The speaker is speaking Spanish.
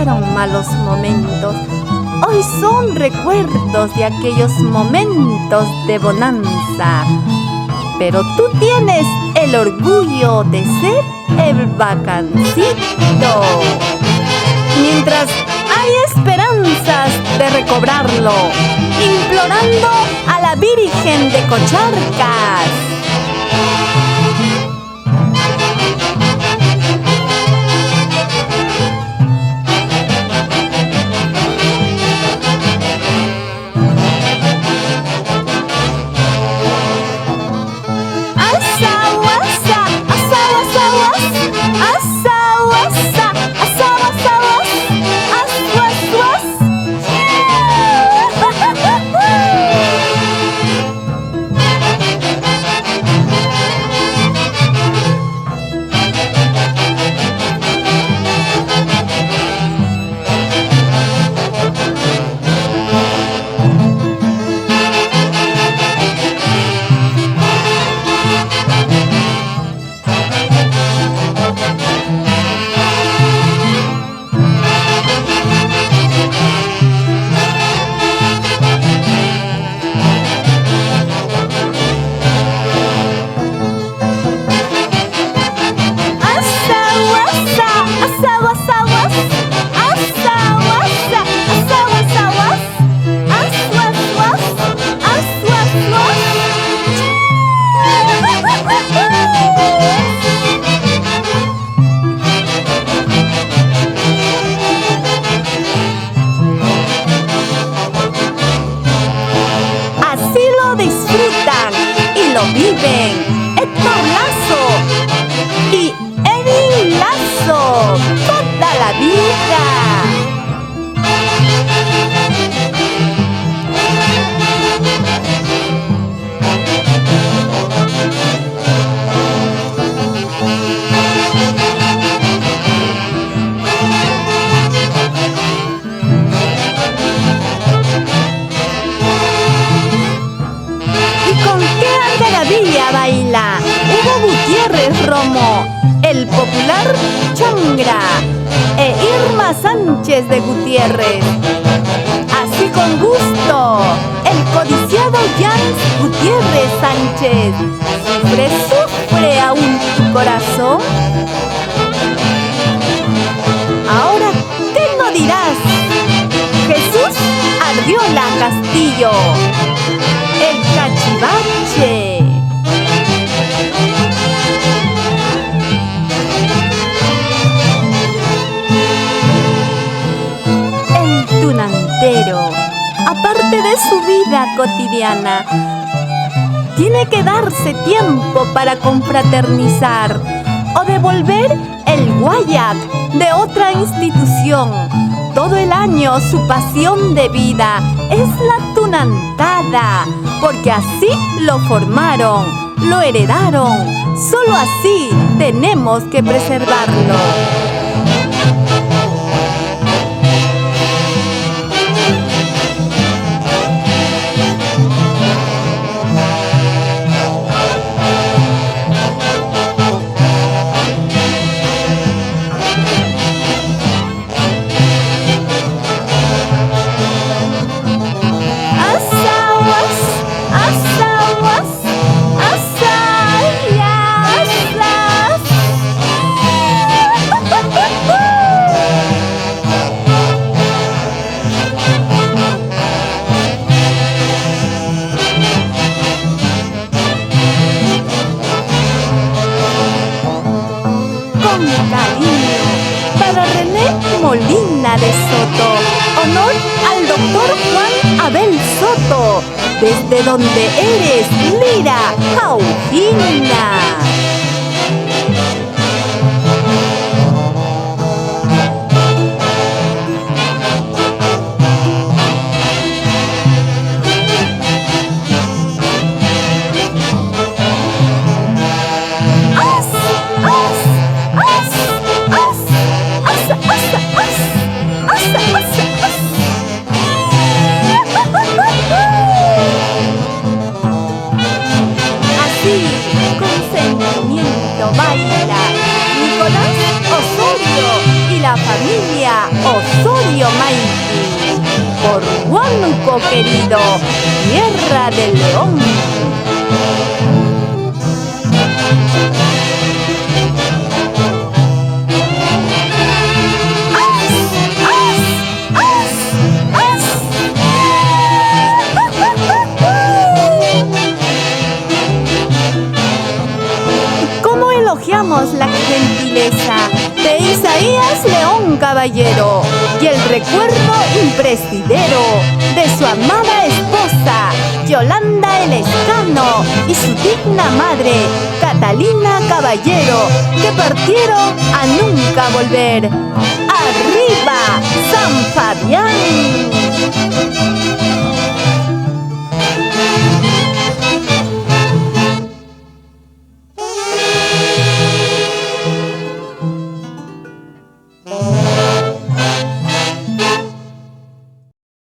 pasaron malos momentos, hoy son recuerdos de aquellos momentos de bonanza. Pero tú tienes el orgullo de ser el bacancito. Mientras hay esperanzas de recobrarlo, implorando a la Virgen de Cocharcas. Viven Héctor Lazo y Edwin Lazo toda la vida. Baila Hugo Gutiérrez Romo, el popular Changra, e Irma Sánchez de Gutiérrez. Así con gusto, el codiciado Jans Gutiérrez Sánchez. ¿Sufre aún tu corazón? Ahora, ¿qué no dirás? Jesús Arriola Castillo, el cachivache. Aparte de su vida cotidiana, tiene que darse tiempo para confraternizar o devolver el guayac de otra institución. Todo el año su pasión de vida es la tunantada, porque así lo formaron, lo heredaron. Solo así tenemos que preservarlo. Molina de Soto, honor al doctor Juan Abel Soto, desde donde eres, Lira Jaujina. Así, con Osorio Maiqui, por Huánuco querido, tierra del león. ¿Cómo elogiamos la gentileza de Isaías León Caballero y el recuerdo imprescindero de su amada esposa Yolanda Elezcano y su digna madre Catalina Caballero, que partieron a nunca volver? ¡Arriba